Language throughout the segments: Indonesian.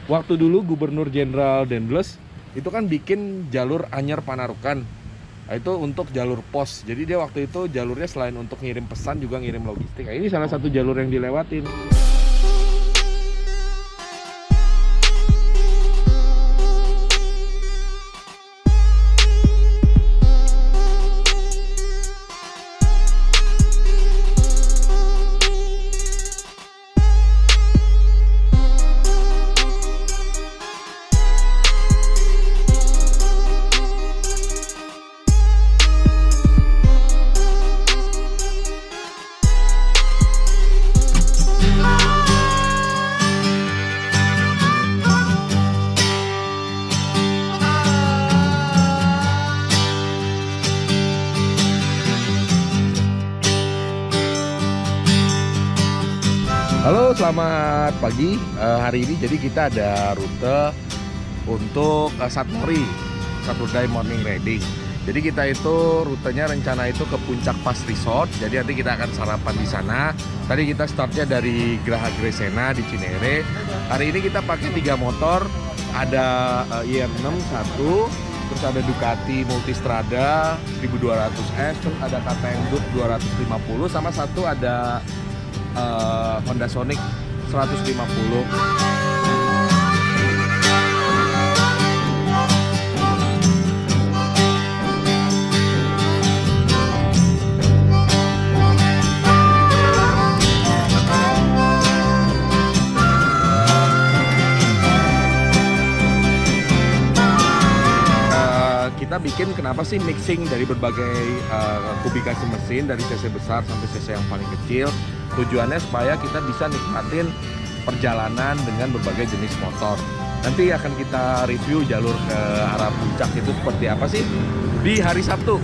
waktu dulu Gubernur Jenderal Dendles itu kan bikin jalur Anyar Panarukan. Nah, itu untuk jalur pos. Jadi dia waktu itu jalurnya selain untuk ngirim pesan juga ngirim logistik. Nah, ini salah satu jalur yang dilewatin. Halo, selamat pagi. Hari ini jadi kita ada rute untuk Satmori, Saturday Morning Riding. Jadi kita itu rutenya rencana itu ke Puncak Pas Resort. Jadi nanti kita akan sarapan di sana. Tadi kita startnya dari Graha Gresena di Cinere. Hari ini kita pakai 3 motor. Ada IR6 1, terus ada Ducati Multistrada 1200S, terus ada KTM Duke 250, sama satu ada Honda Sonic 150. Kita bikin kenapa sih mixing dari berbagai kubikasi mesin dari cc besar sampai cc yang paling kecil. Tujuannya supaya kita bisa nikmatin perjalanan dengan berbagai jenis motor. Nanti akan kita review jalur ke arah puncak itu seperti apa sih di hari Sabtu.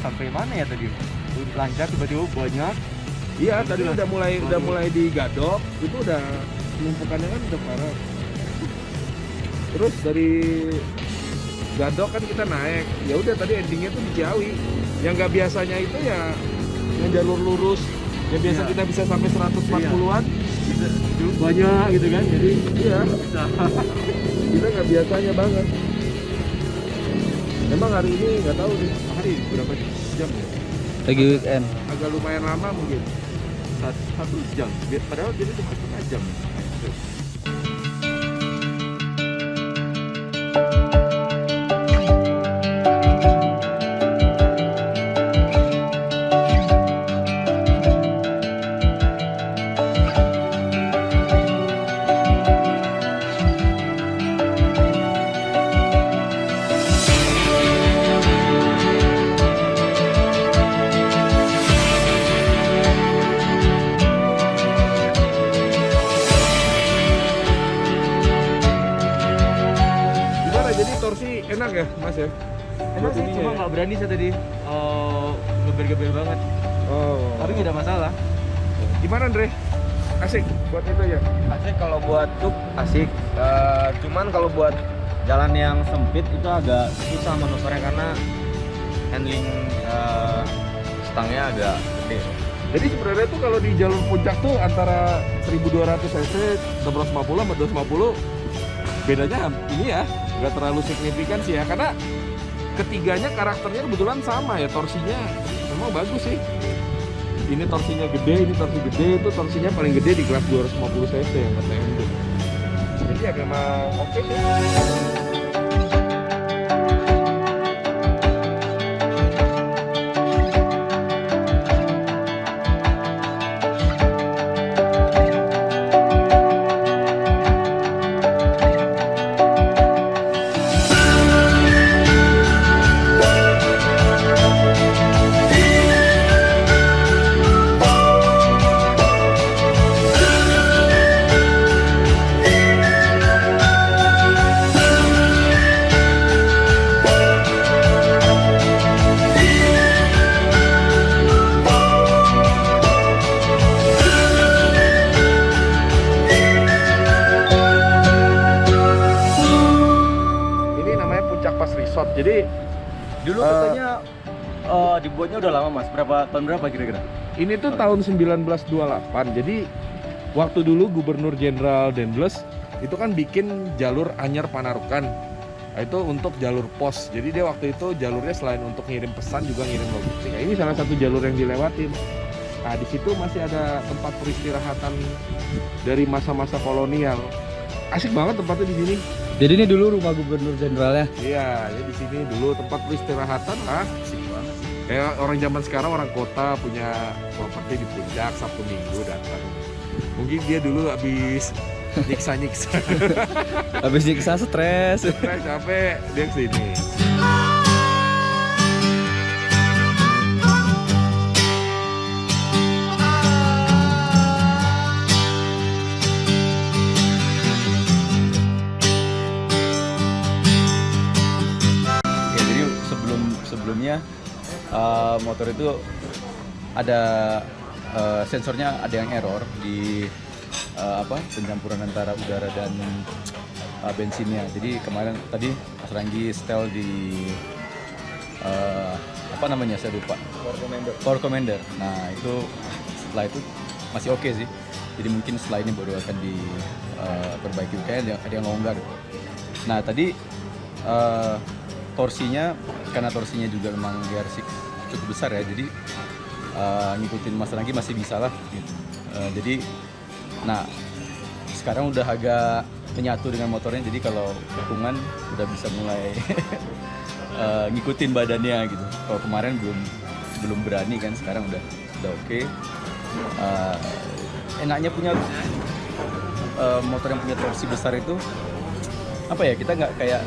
Sampai mana ya tadi? Lancar tiba-tiba banyak. Iya, tadi udah mulai digadok, itu udah penumpukannya kan udah parah. Terus dari gadok kan kita naik, ya udah tadi endingnya tuh di Ciawi. Yang nggak biasanya itu ya yang jalur lurus, yang biasa kita bisa sampai 140-an, Banyak gitu kan. Jadi iya, bisa. kita nggak biasanya banget. Memang hari ini nggak tahu nih, Hari berapa jam ya? Lagi weekend. agak lumayan lama mungkin. 1 jam. Padahal dia cuma 1,5 jam. Enak ya Mas ya? Enak sih, Ininya cuma ya? nggak berani saya tadi geber-geber banget. Oh. Tapi nggak ada masalah. Gimana Andre? Asik buat itu ya? Asik kalau buat truk asik. Cuman kalau buat jalan yang sempit itu agak susah manuvernya karena handling stangnya agak gede. Jadi sebenarnya tuh kalau di jalur puncak tuh antara 1200 cc 650 sama 250 bedanya ini ya nggak terlalu signifikan sih ya, karena ketiganya karakternya kebetulan sama ya, torsinya memang bagus sih. Ini torsinya gede, ini torsi gede, itu torsinya paling gede di kelas 250 cc yang kata Endo. Jadi ya memang oke sih. Jadi Dulu katanya dibuatnya udah lama Mas. Tahun berapa kira-kira? ini tuh tahun 1928. Jadi waktu dulu Gubernur Jenderal Dendles itu kan bikin jalur Anyar Panarukan. Nah, itu untuk jalur pos. Jadi dia waktu itu jalurnya selain untuk ngirim pesan juga ngirim logistik. Nah, ini salah satu jalur yang dilewatin. Nah, di situ masih ada tempat peristirahatan dari masa-masa kolonial. Asik banget tempatnya di sini. Jadi ini dulu rumah Gubernur Jenderalnya. Iya, ya di sini dulu tempat peristirahatan. Asik banget sih. Kayak orang zaman sekarang, orang kota punya properti di puncak, Sabtu Minggu datang. Mungkin dia dulu habis nyiksa-nyiksa. Habis nyiksa stres. Stres capek, dia kesini. Ya, jadi sebelumnya motor itu ada sensornya ada yang error di pencampuran antara udara dan bensinnya. Jadi kemarin tadi Mas Ranggi setel di saya lupa. Power Commander. Nah itu setelah itu masih oke sih. Jadi mungkin setelah ini baru akan diperbaiki. Kayaknya ada yang longgar. Nah tadi torsinya, karena torsinya juga memang GR6 cukup besar ya. Jadi ngikutin Mas Ranggi masih bisa lah gitu. Jadi nah sekarang udah agak menyatu dengan motornya, jadi kalau dukungan udah bisa mulai ngikutin badannya gitu. Kalau kemarin belum berani kan, sekarang udah oke. Enaknya punya motor yang punya torsi besar itu apa ya, kita nggak kayak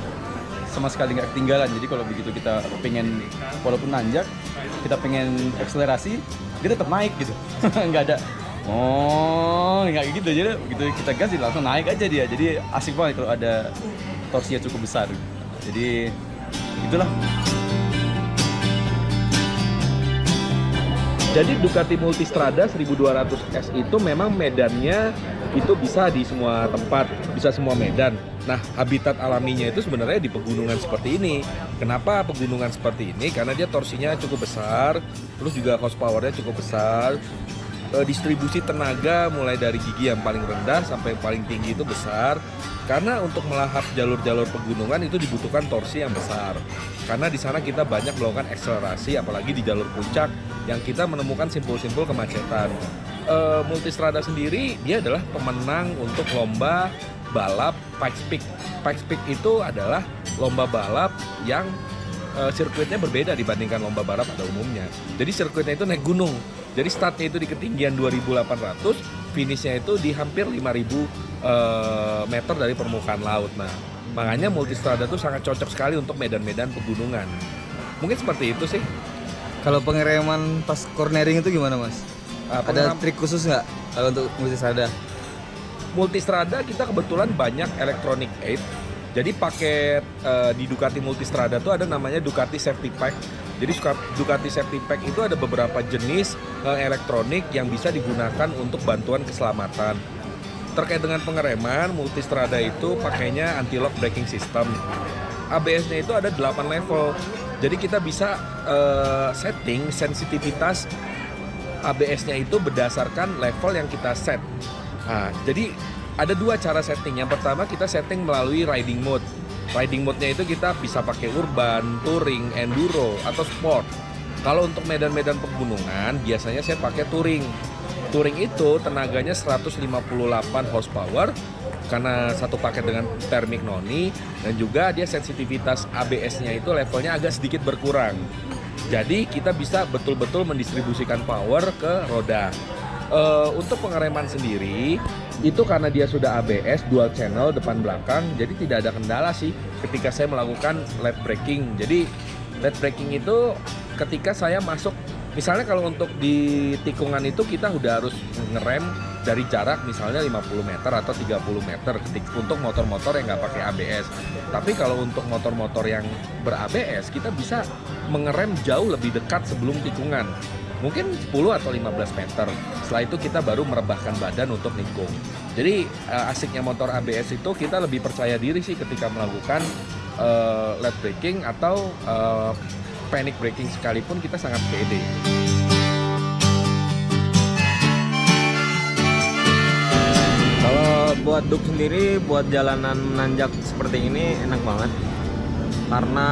sama sekali nggak ketinggalan. Jadi kalau begitu kita pengen, walaupun nanjak, kita pengen akselerasi, dia tetap naik gitu. Nggak ada nggak gitu. Jadi begitu kita gas langsung naik aja dia. Jadi asik banget kalau ada torsinya cukup besar. Jadi itulah. Jadi Ducati Multistrada 1200S itu memang medannya itu bisa di semua tempat, bisa semua medan. Nah, habitat alaminya itu sebenarnya di pegunungan seperti ini. Kenapa pegunungan seperti ini? Karena dia torsinya cukup besar, terus juga horsepower-nya cukup besar. Distribusi tenaga mulai dari gigi yang paling rendah sampai yang paling tinggi itu besar. Karena untuk melahap jalur-jalur pegunungan itu dibutuhkan torsi yang besar. Karena di sana kita banyak melakukan akselerasi, apalagi di jalur puncak yang kita menemukan simpul-simpul kemacetan. Multistrada sendiri dia adalah pemenang untuk lomba balap Pikes Peak. Pikes Peak itu adalah lomba balap yang sirkuitnya berbeda dibandingkan lomba balap pada umumnya. Jadi sirkuitnya itu naik gunung. Jadi startnya itu di ketinggian 2.800, finishnya itu di hampir 5.000 meter dari permukaan laut. Nah, makanya Multistrada itu sangat cocok sekali untuk medan-medan pegunungan. Mungkin seperti itu sih. Kalau pengereman pas cornering itu gimana Mas? Ada trik khusus nggak kalau untuk Multistrada? Multistrada kita kebetulan banyak electronic aid. Jadi paket di Ducati Multistrada itu ada namanya Ducati Safety Pack. Jadi Ducati Safety Pack itu ada beberapa jenis elektronik yang bisa digunakan untuk bantuan keselamatan. terkait dengan pengereman, Multistrada itu pakainya anti-lock braking system. ABS-nya itu ada 8 level. Jadi kita bisa setting sensitivitas ABS-nya itu berdasarkan level yang kita set. Nah, jadi ada 2 cara setting. Yang pertama kita setting melalui riding mode. Riding mode-nya itu kita bisa pakai urban, touring, enduro, atau sport. Kalau untuk medan-medan pegunungan biasanya saya pakai touring. Touring itu tenaganya 158 horsepower karena satu paket dengan thermic noni, dan juga dia sensitivitas ABS-nya itu levelnya agak sedikit berkurang. Jadi kita bisa betul-betul mendistribusikan power ke roda. Untuk pengereman sendiri itu karena dia sudah ABS dual channel depan belakang, jadi tidak ada kendala sih ketika saya melakukan left braking. Jadi left braking itu ketika saya masuk, misalnya kalau untuk di tikungan itu kita udah harus ngerem dari jarak misalnya 50 meter atau 30 meter untuk motor-motor yang nggak pakai ABS. Tapi kalau untuk motor-motor yang ber-ABS kita bisa mengerem jauh lebih dekat sebelum tikungan, mungkin 10 atau 15 meter. Setelah itu kita baru merebahkan badan untuk nikung. Jadi asiknya motor ABS itu kita lebih percaya diri sih ketika melakukan left braking atau panic braking sekalipun kita sangat pede. Kalau buat Duk sendiri, buat jalanan menanjak seperti ini enak banget. Karena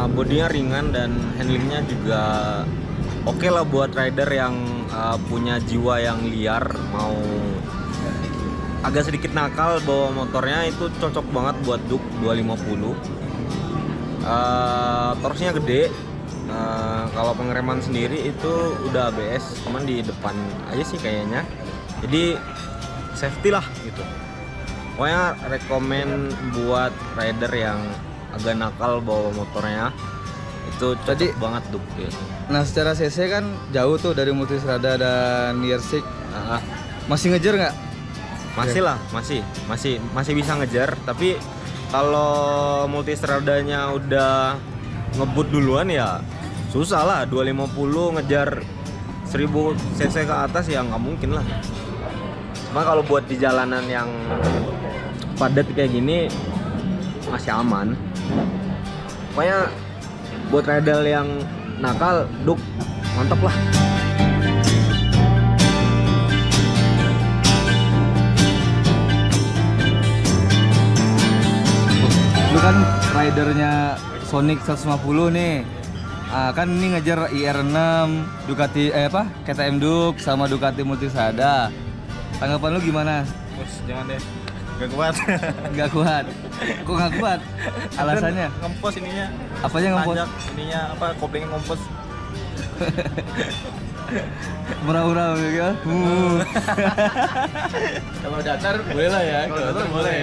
bodinya ringan dan handlingnya juga oke lah buat rider yang punya jiwa yang liar, mau agak sedikit nakal bawa motornya, itu cocok banget buat Duk 250. Torsinya gede. Kalau pengereman sendiri itu udah ABS, cuman di depan aja sih kayaknya. Jadi safety lah gitu. Pokoknya rekomen buat rider yang agak nakal bawa motornya, itu cocok banget Duk gitu. Nah, secara CC kan jauh tuh dari Multistrada dan Yersik. Masih ngejar nggak? Masih lah, masih bisa ngejar. Tapi kalau Multistradanya udah ngebut duluan ya susah lah. 250 ngejar 1000 cc ke atas ya nggak mungkin lah. Cuma kalau buat di jalanan yang padat kayak gini masih aman. Pokoknya buat rider yang nakal, Duk mantap lah. Lu kan ridernya Sonic 150 nih. Kan ini ngejar IR6, Ducati KTM Duk sama Ducati Multistrada. Tanggapan lu gimana? Bos, jangan deh. Gak kuat. Gak kuat. Kok gak kuat? Alasannya? Ngempos ininya. Apanya ngempos? Tanjak ininya koplingnya ngempos. Murah-murah gitu. Kalau datar boleh lah ya. Kalau datar boleh.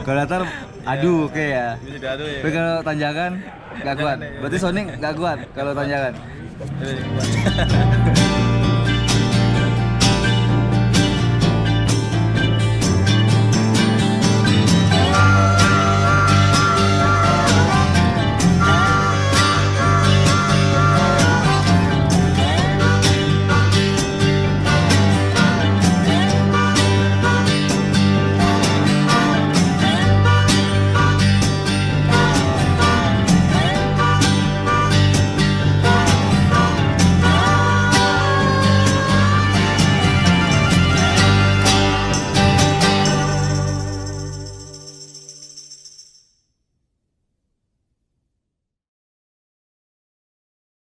Kalau datar aduh oke ya. Bisa diadu ya. Tapi kalau tanjakan gak kuat. Berarti Sonic gak kuat kalau tanjakan. Jadi kuat.